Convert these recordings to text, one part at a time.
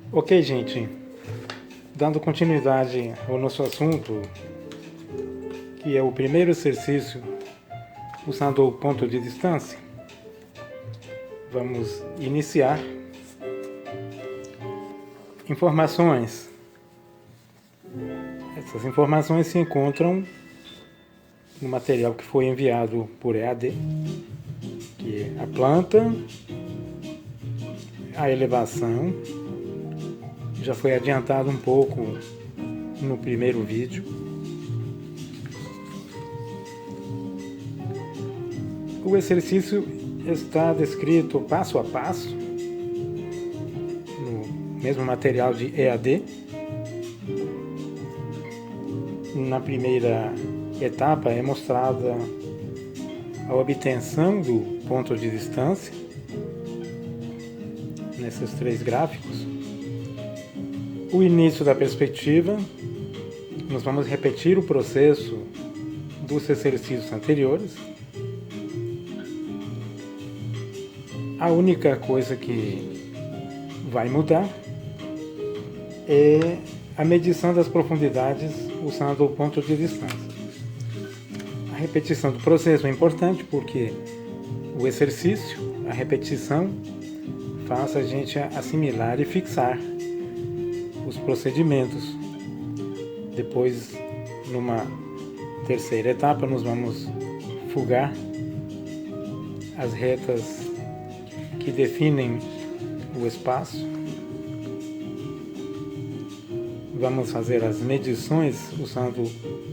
Ok, gente, dando continuidade ao nosso assunto, que é o primeiro exercício usando o ponto de distância, vamos iniciar. Informações. Essas informações se encontram no material que foi enviado por EAD, que é a planta, a elevação, já foi adiantado um pouco no primeiro vídeo. O exercício está descrito passo a passo no mesmo material de EAD. Na primeira etapa é mostrada a obtenção do ponto de distância nesses três gráficos. O início da perspectiva, nós vamos repetir o processo dos exercícios anteriores. A única coisa que vai mudar é a medição das profundidades usando o ponto de distância. A repetição do processo é importante porque o exercício, a repetição, faz a gente assimilar e fixar os procedimentos. Depois, numa terceira etapa, nós vamos fugar as retas que definem o espaço. Vamos fazer as medições usando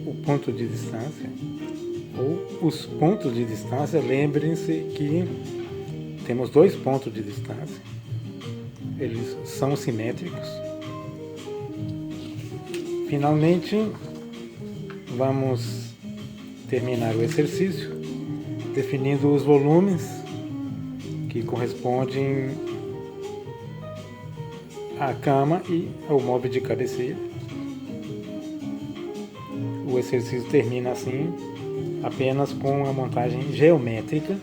o ponto de distância ou os pontos de distância. Lembrem-se que temos dois pontos de distância, eles são simétricos. Finalmente, vamos terminar o exercício definindo os volumes que correspondem à cama e ao móvel de cabeceira. O exercício termina assim, apenas com a montagem geométrica.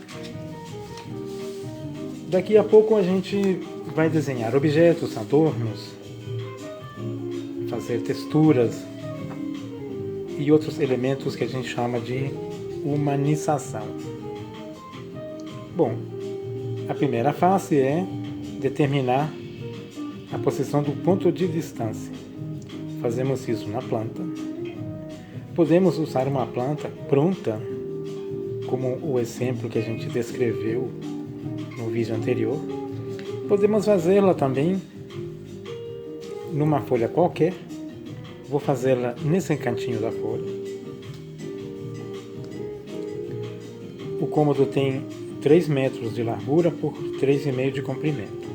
Daqui a pouco a gente vai desenhar objetos, adornos, fazer texturas e outros elementos que a gente chama de humanização. Bom, a primeira fase é determinar a posição do ponto de distância. Fazemos isso na planta. Podemos usar uma planta pronta, como o exemplo que a gente descreveu no vídeo anterior. Podemos fazê-la também numa folha qualquer. Vou fazê-la nesse cantinho da folha. O cômodo tem 3 metros de largura por 3,5 de comprimento.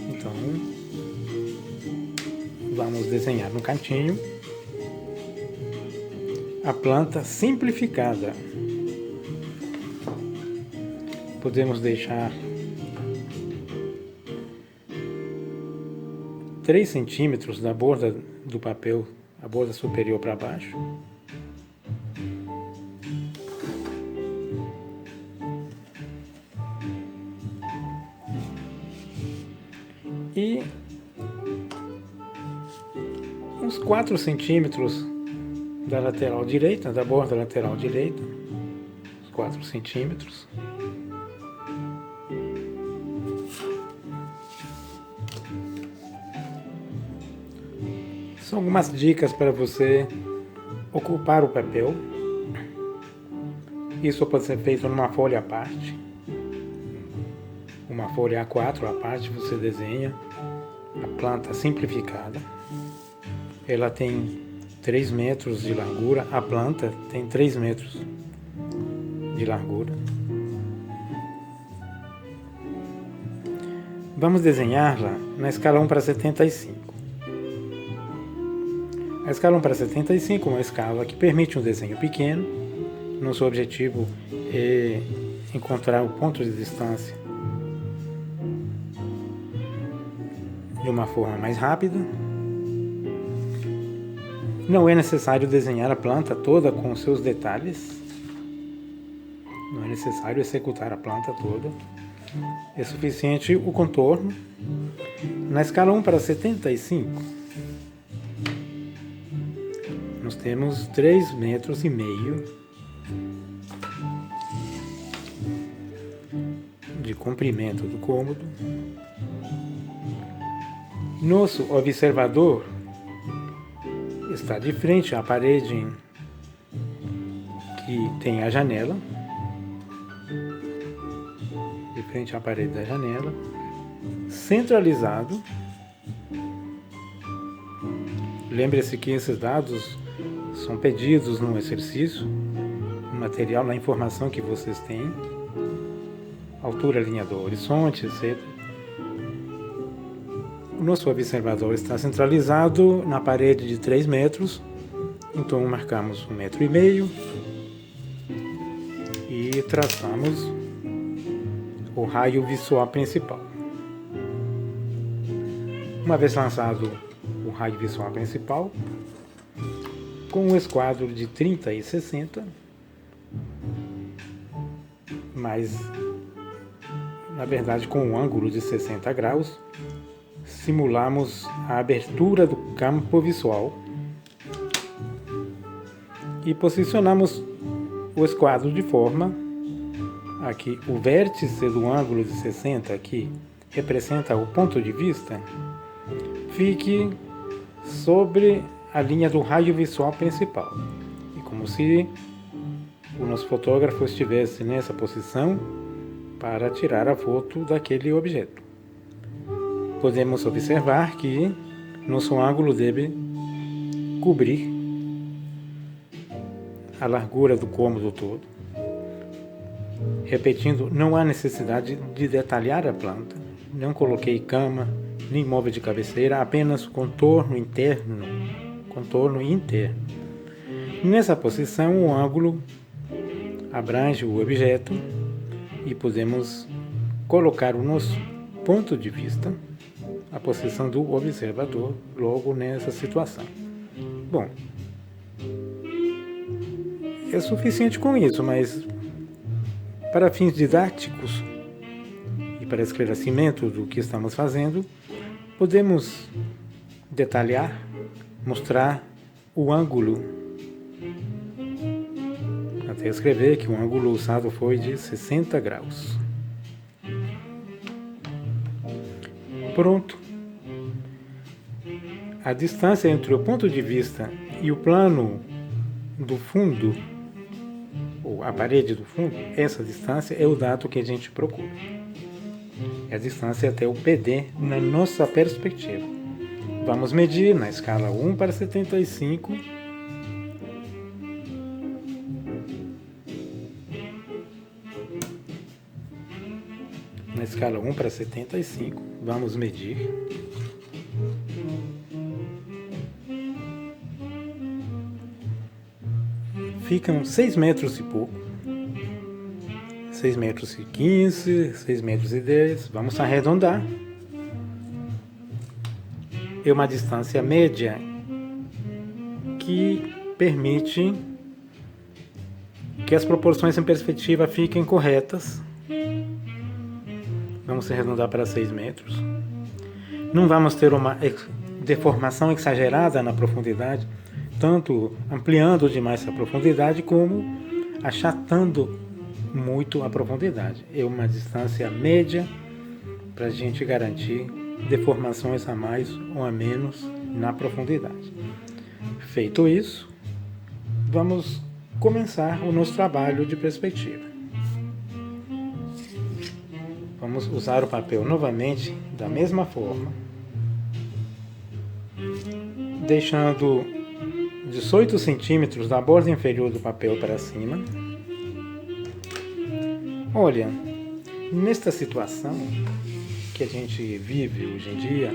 Então, vamos desenhar no cantinho a planta simplificada. Podemos deixar 3 centímetros da borda do papel, a borda superior para baixo. E uns 4 centímetros da lateral direita, da borda lateral direita, uns 4 centímetros. São algumas dicas para você ocupar o papel. Isso pode ser feito numa folha à parte. Uma folha A4 à parte, você desenha a planta simplificada. Ela tem 3 metros de largura, a planta tem 3 metros de largura. Vamos desenhá-la na escala 1:75. A escala 1:75 é uma escala que permite um desenho pequeno. Nosso objetivo é encontrar o ponto de distância de uma forma mais rápida. Não é necessário desenhar a planta toda com seus detalhes. Não é necessário executar a planta toda. É suficiente o contorno Na escala 1:75, nós temos 3,5 metros de comprimento do cômodo. Nosso observador está de frente à parede que tem a janela, de frente à parede da janela, centralizado. Lembre-se que esses dados são pedidos no exercício, no material, na informação que vocês têm, altura, linha do horizonte, etc. O nosso observador está centralizado na parede de 3 metros, então marcamos 1,5 metro e traçamos o raio visual principal. Uma vez lançado o raio visual principal, com um esquadro de 30 e 60, mas na verdade com um ângulo de 60 graus, simulamos a abertura do campo visual e posicionamos o esquadro de forma a que o vértice do ângulo de 60, que representa o ponto de vista, fique sobre a linha do raio visual principal. E como se o nosso fotógrafo estivesse nessa posição para tirar a foto daquele objeto. Podemos observar que nosso ângulo deve cobrir a largura do cômodo todo. Repetindo, não há necessidade de detalhar a planta. Não coloquei cama, nem móvel de cabeceira, apenas contorno interno. Nessa posição, o ângulo abrange o objeto e podemos colocar o nosso ponto de vista, a posição do observador, logo nessa situação. Bom, é suficiente com isso, mas para fins didáticos e para esclarecimento do que estamos fazendo, podemos detalhar, mostrar o ângulo. Até escrever que o ângulo usado foi de 60 graus. Pronto. A distância entre o ponto de vista e o plano do fundo, ou a parede do fundo, essa distância é o dado que a gente procura. É a distância até o PD na nossa perspectiva. Vamos medir na escala 1:75. Na escala 1:75, vamos medir. Ficam 6 metros e pouco. 6 metros e 15, 6 metros e 10. Vamos arredondar. É uma distância média que permite que as proporções em perspectiva fiquem corretas. Vamos arredondar para 6 metros. Não vamos ter uma deformação exagerada na profundidade, tanto ampliando demais a profundidade como achatando muito a profundidade. É uma distância média para a gente garantir deformações a mais ou a menos na profundidade. Feito isso, vamos começar o nosso trabalho de perspectiva. Vamos usar o papel novamente da mesma forma, deixando 18 centímetros da borda inferior do papel para cima. Olha, nesta situação que a gente vive hoje em dia,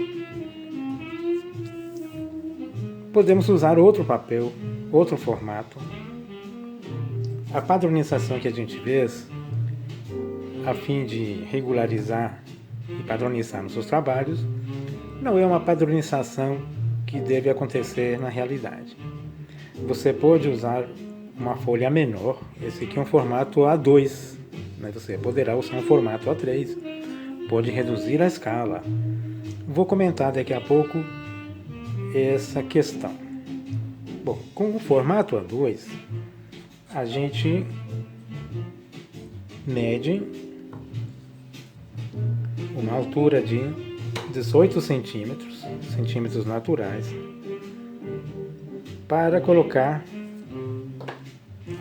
podemos usar outro papel, outro formato. A padronização que a gente fez, a fim de regularizar e padronizar nossos trabalhos, não é uma padronização que deve acontecer na realidade. Você pode usar uma folha menor, esse aqui é um formato A2, mas você poderá usar um formato A3, pode reduzir a escala. Vou comentar daqui a pouco essa questão. Bom, com o formato A2, a gente mede uma altura de 18 centímetros naturais, para colocar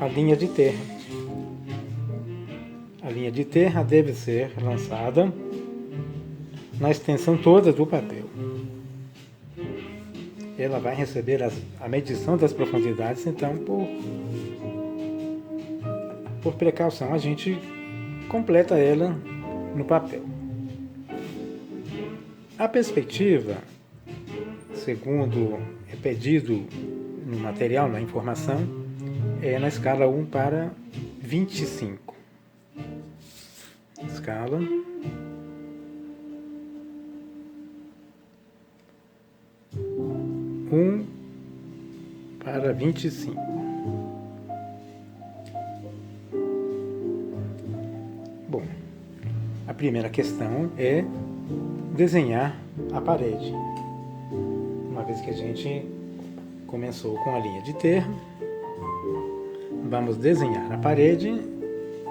a linha de terra. A linha de terra deve ser lançada na extensão toda do papel. Ela vai receber a medição das profundidades, então por precaução a gente completa ela no papel. A perspectiva, segundo é pedido no material, na informação, é na escala 1:25. Escala 1:25. Bom, a primeira questão é desenhar a parede. Uma vez que a gente começou com a linha de terra, vamos desenhar a parede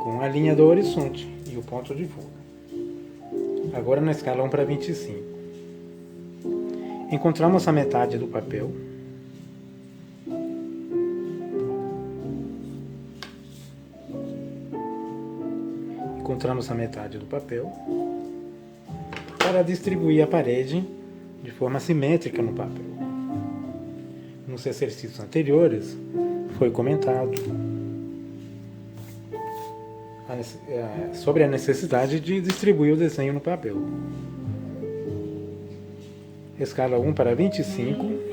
com a linha do horizonte e o ponto de fuga. Agora na escala 1:25. Encontramos a metade do papel. Encontramos a metade do papel para distribuir a parede de forma simétrica no papel. Nos exercícios anteriores foi comentado sobre a necessidade de distribuir o desenho no papel. Escala 1:25.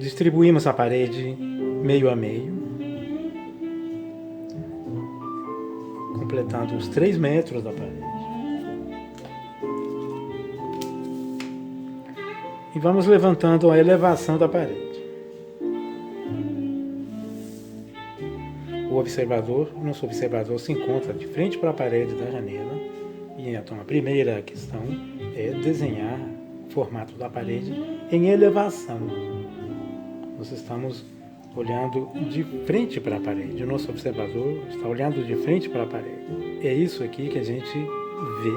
Distribuímos a parede meio a meio, completando os 3 metros da parede. E vamos levantando a elevação da parede. Nosso observador se encontra de frente para a parede da janela. E então a primeira questão é desenhar o formato da parede em elevação. Nós estamos olhando de frente para a parede. O nosso observador está olhando de frente para a parede. É isso aqui que a gente vê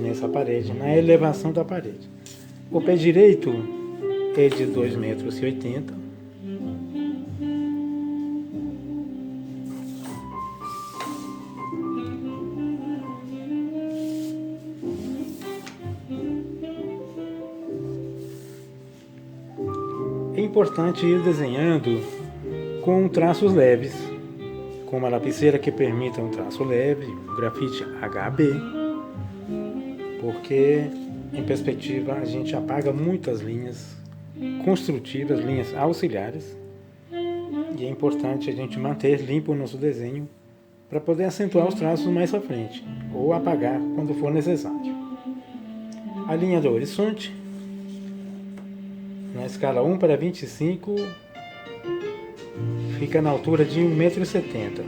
nessa parede, na elevação da parede. O pé direito é de 2,80 metros. É importante ir desenhando com traços leves, com uma lapiseira que permita um traço leve, um grafite HB, porque em perspectiva a gente apaga muitas linhas construtivas, linhas auxiliares, e é importante a gente manter limpo o nosso desenho para poder acentuar os traços mais à frente, ou apagar quando for necessário. A linha do horizonte, na escala 1:25, fica na altura de 1,70 m.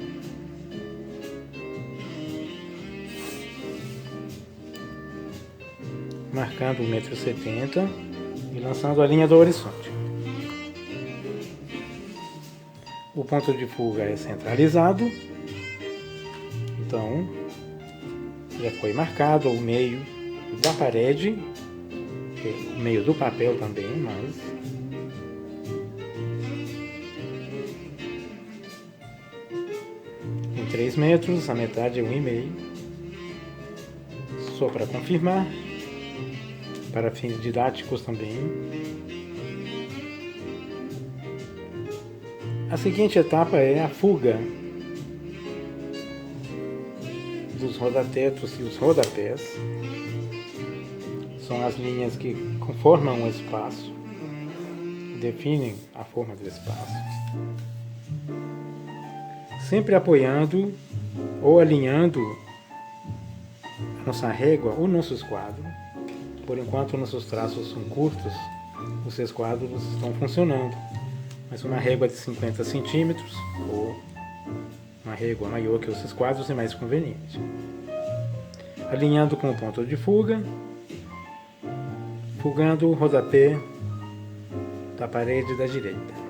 Marcando 1,70 m e lançando a linha do horizonte. O ponto de fuga é centralizado, então já foi marcado o meio da parede, o meio do papel também, mas em 3 metros, a metade é 1,5 m. Só para confirmar, para fins didáticos também. A seguinte etapa é a fuga dos rodatetos e os rodapés. São as linhas que conformam o espaço, definem a forma do espaço. Sempre apoiando ou alinhando a nossa régua ou nosso esquadro. Por enquanto nossos traços são curtos, os esquadros estão funcionando. Mas uma régua de 50 centímetros ou uma régua maior que os esquadros é mais conveniente. Alinhando com o ponto de fuga, fugando o rodapé da parede da direita.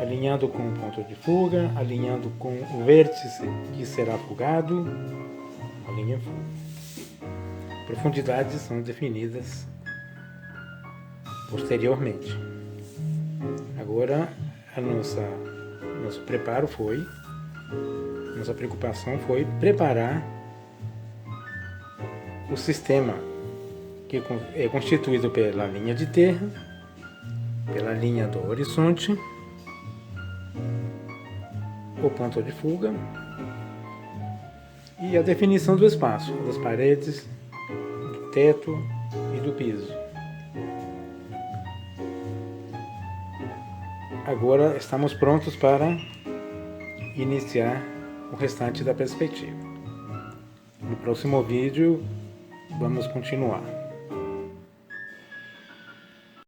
Alinhando com o ponto de fuga, alinhando com o vértice que será fugado, alinha fuga. Profundidades são definidas posteriormente. Agora nosso preparo foi, nossa preocupação foi preparar o sistema que é constituído pela linha de terra, pela linha do horizonte, o ponto de fuga e a definição do espaço, das paredes, do teto e do piso. Agora estamos prontos para iniciar o restante da perspectiva. No próximo vídeo vamos continuar.